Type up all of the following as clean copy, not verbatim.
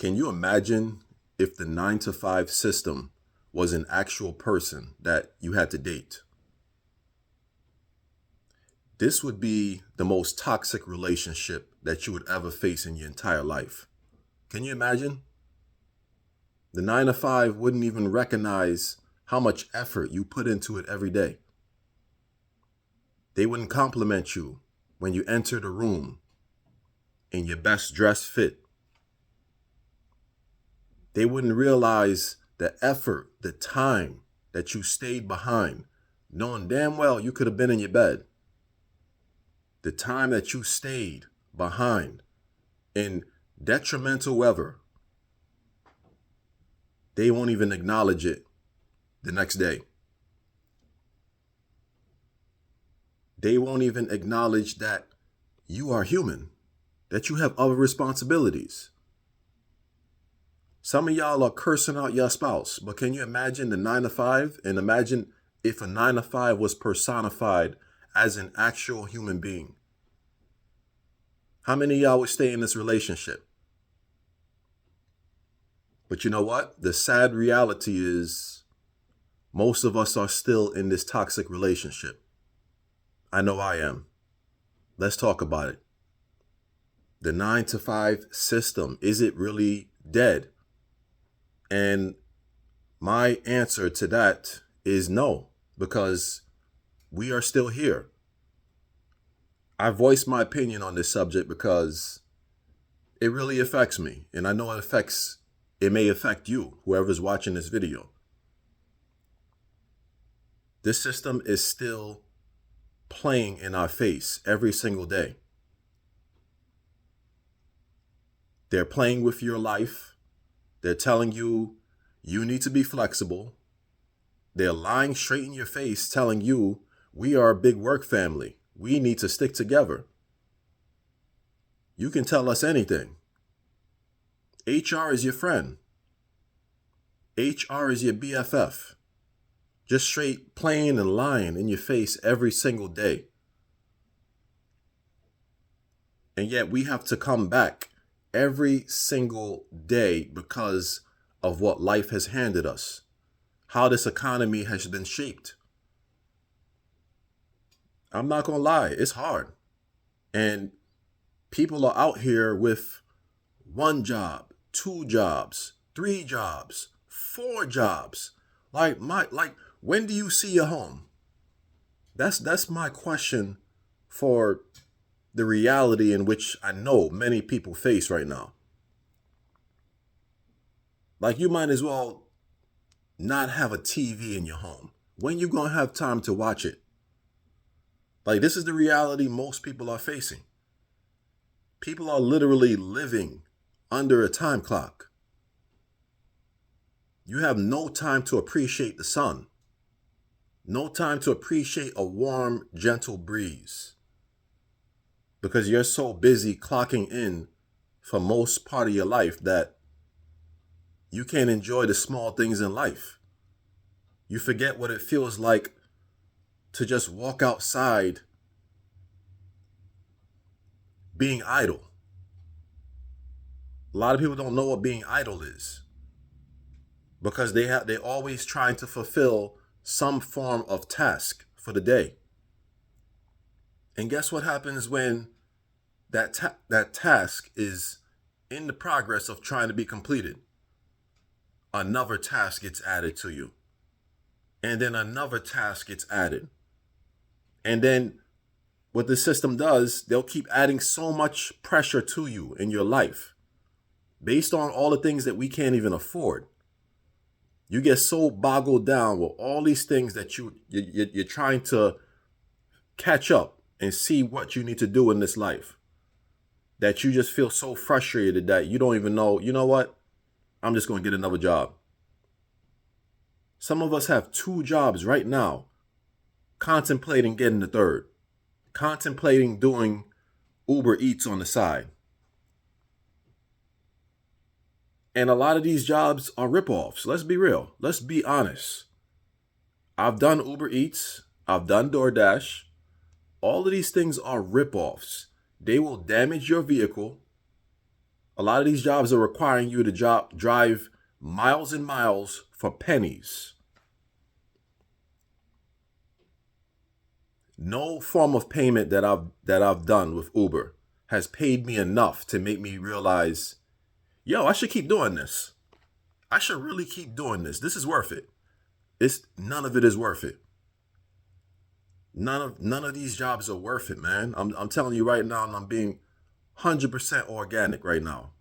Can you imagine if the 9 to 5 system was an actual person that you had to date? This would be the most toxic relationship that you would ever face in your entire life. Can you imagine? The 9 to 5 wouldn't even recognize how much effort you put into it every day. They wouldn't compliment you when you enter the room in your best dress fit. They wouldn't realize the effort, the time that you stayed behind, knowing damn well you could have been in your bed. The time that you stayed behind in detrimental weather, they won't even acknowledge it the next day. They won't even acknowledge that you are human, that you have other responsibilities. Some of y'all are cursing out your spouse, but can you imagine the 9 to 5? And imagine if a 9 to 5 was personified as an actual human being. How many of y'all would stay in this relationship? But you know what? The sad reality is most of us are still in this toxic relationship. I know I am. Let's talk about it. The 9 to 5 system, is it really dead? And my answer to that is no, because we are still here. I voiced my opinion on this subject because it really affects me. And I know it may affect you, whoever's watching this video. This system is still playing in our face every single day. They're playing with your life. They're telling you you need to be flexible. They're lying straight in your face, telling you we are a big work family. We need to stick together. You can tell us anything. HR is your friend. HR is your BFF. Just straight playing and lying in your face every single day. And yet we have to come back every single day because of what life has handed us, how this economy has been shaped. I'm not going to lie, it's hard. And people are out here with 1 job, 2 jobs, 3 jobs, 4 jobs. Like when do you see your home? That's my question for the reality in which I know many people face right now. Like, you might as well not have a TV in your home. When you going to have time to watch it? Like, this is the reality most people are facing. People are literally living under a time clock. You have no time to appreciate the sun. No time to appreciate a warm, gentle breeze. Because you're so busy clocking in for most part of your life that you can't enjoy the small things in life. You forget what it feels like to just walk outside being idle. A lot of people don't know what being idle is because they're always trying to fulfill some form of task for the day. And guess what happens when that task is in the progress of trying to be completed? Another task gets added to you. And then another task gets added. And then what the system does, they'll keep adding so much pressure to you in your life based on all the things that we can't even afford. You get so boggled down with all these things that you're trying to catch up and see what you need to do in this life, that you just feel so frustrated that you don't even know, you know what? I'm just going to get another job. Some of us have 2 jobs right now, contemplating getting the 3rd, contemplating doing Uber Eats on the side. And a lot of these jobs are ripoffs. Let's be real. Let's be honest. I've done Uber Eats. I've done DoorDash. All of these things are ripoffs. They will damage your vehicle. A lot of these jobs are requiring you to drive miles and miles for pennies. No form of payment that I've done with Uber has paid me enough to make me realize, yo, I should keep doing this. I should really keep doing this. This is worth it. None of it is worth it. None of these jobs are worth it, man. I'm telling you right now, and I'm being 100% organic right now.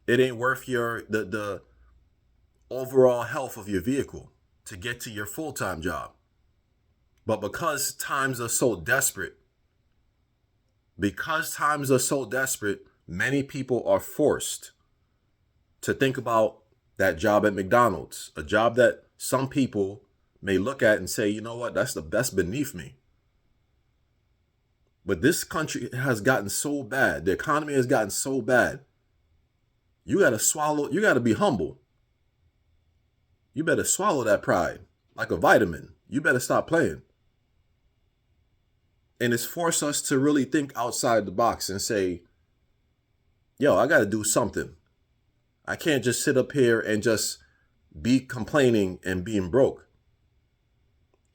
It ain't worth the overall health of your vehicle to get to your full-time job. But because times are so desperate, many people are forced to think about that job at McDonald's, a job that some people may look at and say, you know what, that's beneath me. But this country has gotten so bad, the economy has gotten so bad, you gotta be humble. You better swallow that pride like a vitamin. You better stop playing. And it's forced us to really think outside the box and say, yo, I gotta do something. I can't just sit up here and just be complaining and being broke.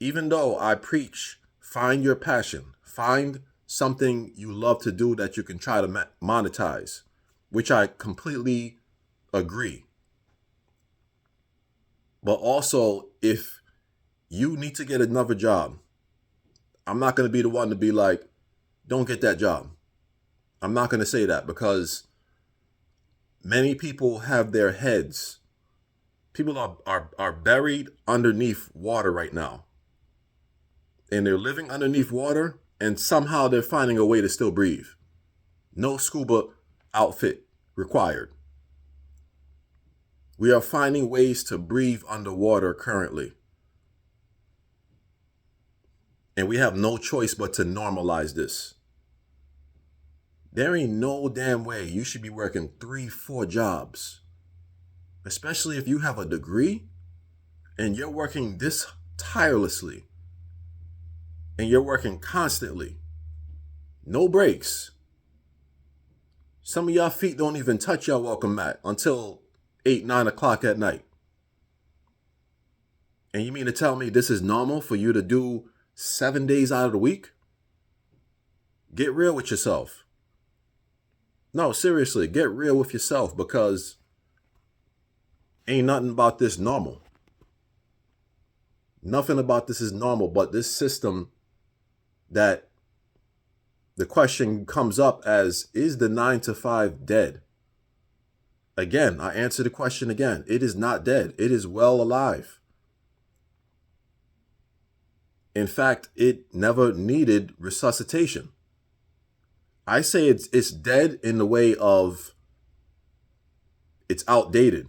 Even though I preach, find your passion, find something you love to do that you can try to monetize, which I completely agree. But also, if you need to get another job, I'm not going to be the one to be like, don't get that job. I'm not going to say that, because many people have their heads. People are buried underneath water right now. And they're living underneath water, and somehow they're finding a way to still breathe. No scuba outfit required. We are finding ways to breathe underwater currently. And we have no choice but to normalize this. There ain't no damn way you should be working 3-4 jobs, especially if you have a degree and you're working this tirelessly and you're working constantly. No breaks. Some of y'all feet don't even touch your welcome mat until 8-9 o'clock at night. And you mean to tell me this is normal for you to do 7 days out of the week? Get real with yourself. No, seriously, get real with yourself, because ain't nothing about this normal. Nothing about this is normal, but this system that the question comes up as, is the 9-to-5 dead? Again, I answer the question again. It is not dead. It is well alive. In fact, it never needed resuscitation. I say it's dead in the way of it's outdated.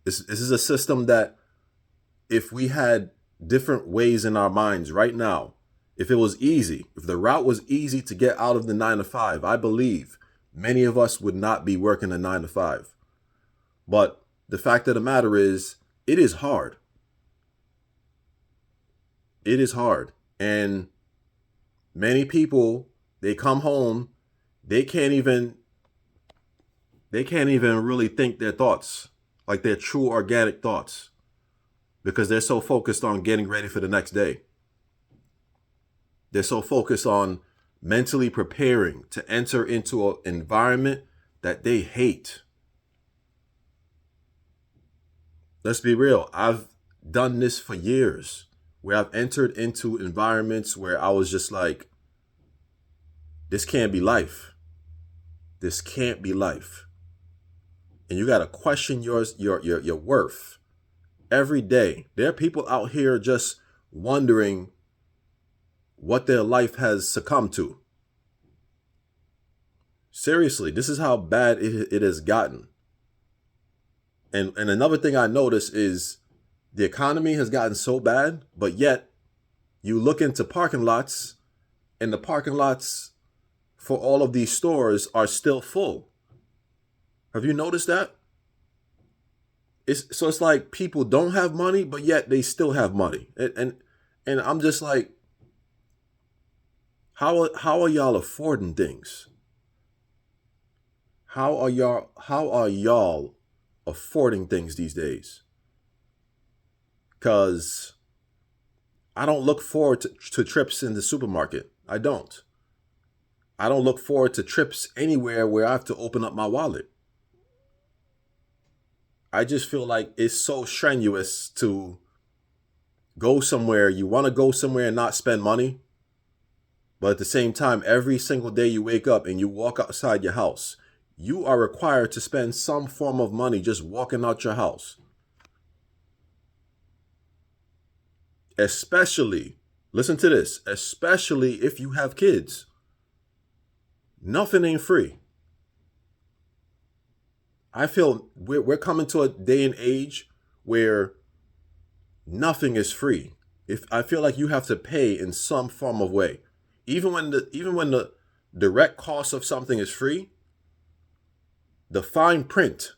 This is a system that if we had different ways in our minds right now, if it was easy, if the route was easy to get out of the 9-to-5, I believe many of us would not be working a 9-to-5. But the fact of the matter is, it is hard. It is hard. And many people, they come home, they can't even really think their thoughts, like their true organic thoughts, because they're so focused on getting ready for the next day. They're so focused on mentally preparing to enter into an environment that they hate. Let's be real. I've done this for years, where I've entered into environments where I was just like, this can't be life. This can't be life. And you got to question your worth every day. There are people out here just wondering what their life has succumbed to. Seriously, this is how bad it has gotten. And another thing I notice is the economy has gotten so bad, but yet you look into parking lots, and the parking lots for all of these stores are still full. Have you noticed that? It's like people don't have money, but yet they still have money. And I'm just like, how are y'all affording things? How are y'all affording things these days? Because I don't look forward to trips in the supermarket. I don't. I don't look forward to trips anywhere where I have to open up my wallet. I just feel like it's so strenuous to go somewhere. You want to go somewhere and not spend money. But at the same time, every single day you wake up and you walk outside your house, you are required to spend some form of money just walking out your house. Especially, listen to this, especially if you have kids. Nothing ain't free. I feel we're coming to a day and age where nothing is free. If I feel like you have to pay in some form of way. Even when the direct cost of something is free, the fine print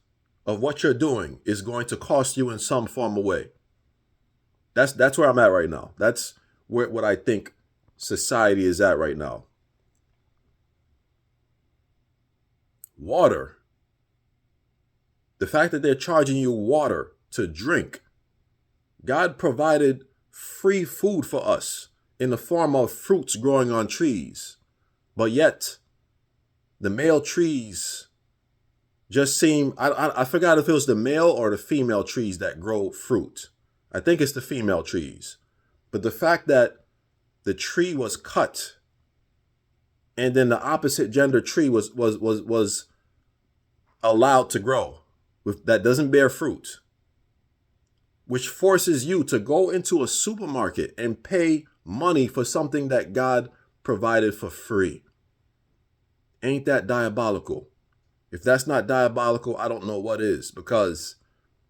of what you're doing is going to cost you in some form of way. That's where I'm at right now. That's what I think society is at right now. Water. The fact that they're charging you water to drink. God provided free food for us in the form of fruits growing on trees. But yet, the male trees just seem, I forgot if it was the male or the female trees that grow fruit. I think it's the female trees. But the fact that the tree was cut and then the opposite gender tree was allowed to grow that doesn't bear fruit, which forces you to go into a supermarket and pay money for something that God provided for free. Ain't that diabolical? If that's not diabolical, I don't know what is, because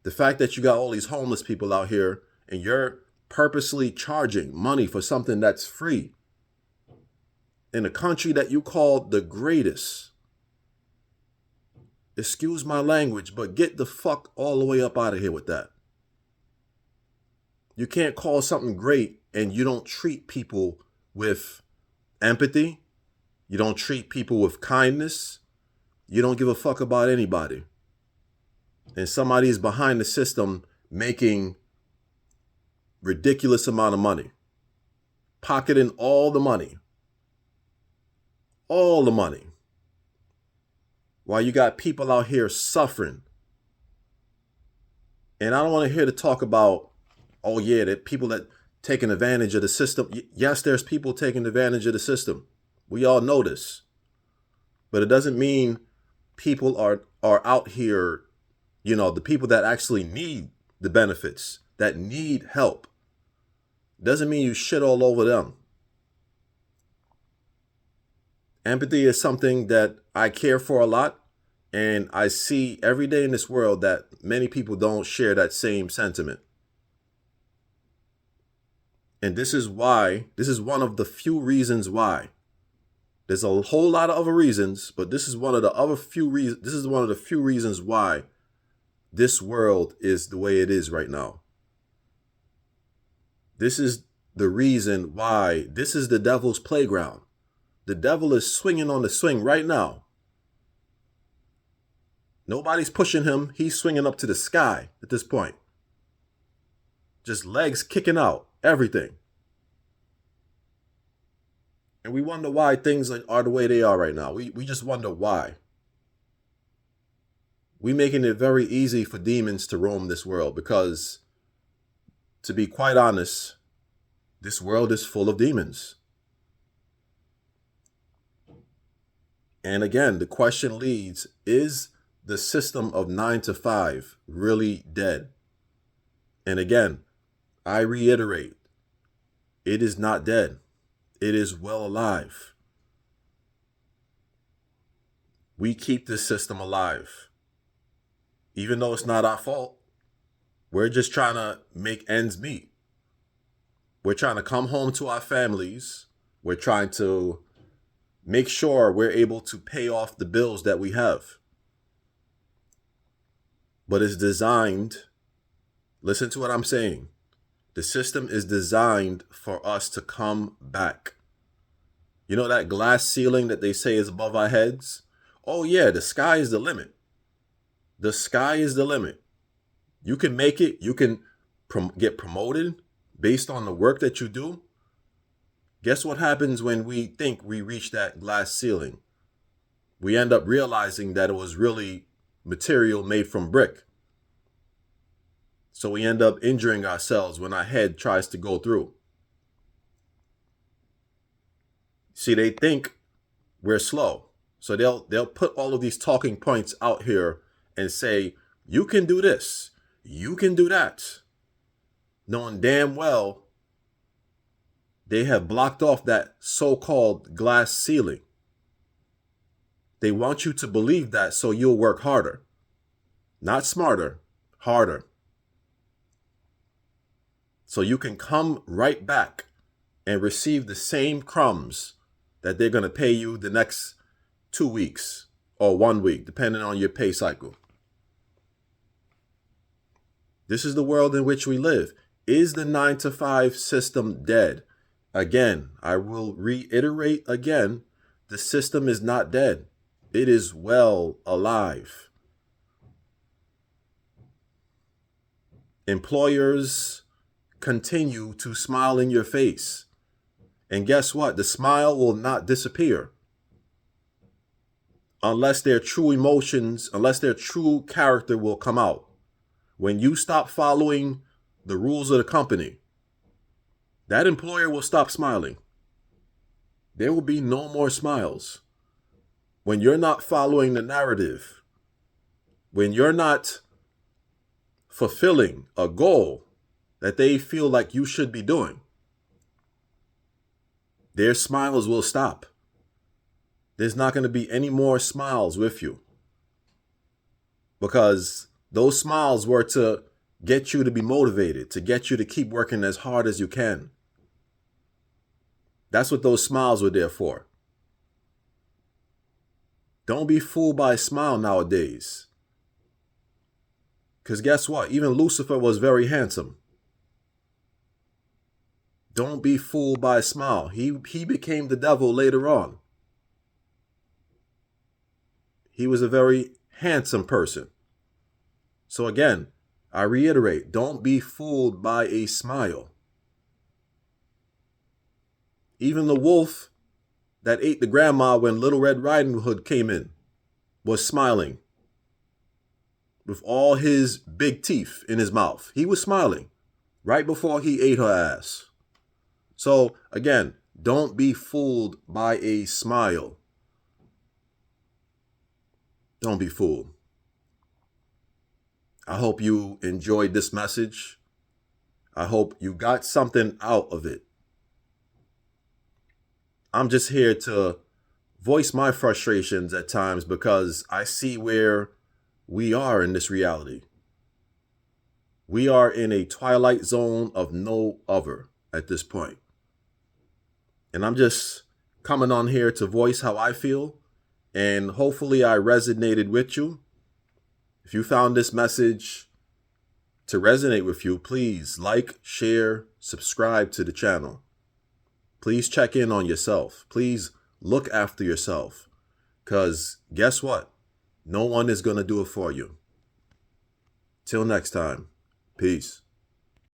the fact that you got all these homeless people out here and you're purposely charging money for something that's free in a country that you call the greatest. Excuse my language, but get the fuck all the way up out of here with that. You can't call something great and you don't treat people with empathy. You don't treat people with kindness. You don't give a fuck about anybody. And somebody is behind the system making ridiculous amount of money. Pocketing all the money. All the money. While you got people out here suffering. And I don't want to hear the talk about, oh yeah, that people that taking advantage of the system. Yes, there's people taking advantage of the system. We all know this. But it doesn't mean people are out here, the people that actually need the benefits, that need help. Doesn't mean you shit all over them. Empathy is something that I care for a lot, and I see every day in this world that many people don't share that same sentiment. And this is one of the few reasons why. There's a whole lot of other reasons, but this is one of the few reasons why this world is the way it is right now. This is the reason why this is the devil's playground. The devil is swinging on the swing right now. Nobody's pushing him. He's swinging up to the sky at this point. Just legs kicking out, everything. And we wonder why things are the way they are right now. We just wonder why. We making it very easy for demons to roam this world because, to be quite honest, this world is full of demons. And again, the question leads, is the system of 9 to 5 really dead? And again, I reiterate, it is not dead. It is well alive. We keep this system alive. Even though it's not our fault, we're just trying to make ends meet. We're trying to come home to our families. We're trying to make sure we're able to pay off the bills that we have. But it's designed, listen to what I'm saying. The system is designed for us to come back. You know that glass ceiling that they say is above our heads? oh yeah, the sky is the limit. The sky is the limit. You can make it. You can get promoted based on the work that you do. Guess what happens when we think we reach that glass ceiling? We end up realizing that it was really material made from brick. So we end up injuring ourselves when our head tries to go through. See, they think we're slow. So they'll put all of these talking points out here and say, you can do this, you can do that, knowing damn well they have blocked off that so-called glass ceiling. They want you to believe that so you'll work harder. Not smarter, harder. So you can come right back and receive the same crumbs that they're going to pay you the next 2 weeks or 1 week, depending on your pay cycle. This is the world in which we live. Is the 9-to-5 system dead? Again, I will reiterate again, the system is not dead. It is well alive. Employers continue to smile in your face. And guess what? The smile will not disappear unless their true emotions, unless their true character will come out. When you stop following the rules of the company, that employer will stop smiling. There will be no more smiles. When you're not following the narrative, when you're not fulfilling a goal that they feel like you should be doing, their smiles will stop. There's not going to be any more smiles with you, because those smiles were to get you to be motivated, to get you to keep working as hard as you can. That's what those smiles were there for. Don't be fooled by a smile nowadays. Because guess what? Even Lucifer was very handsome. Don't be fooled by a smile. He became the devil later on. He was a very handsome person. So again, I reiterate, don't be fooled by a smile. Even the wolf that ate the grandma when Little Red Riding Hood came in was smiling with all his big teeth in his mouth. He was smiling right before he ate her ass. So again, don't be fooled by a smile. Don't be fooled. I hope you enjoyed this message. I hope you got something out of it. I'm just here to voice my frustrations at times because I see where we are in this reality. We are in a twilight zone of no other at this point. And I'm just coming on here to voice how I feel, and hopefully I resonated with you. If you found this message to resonate with you, please like, share, subscribe to the channel. Please check in on yourself. Please look after yourself. Because guess what? No one is going to do it for you. Till next time. Peace.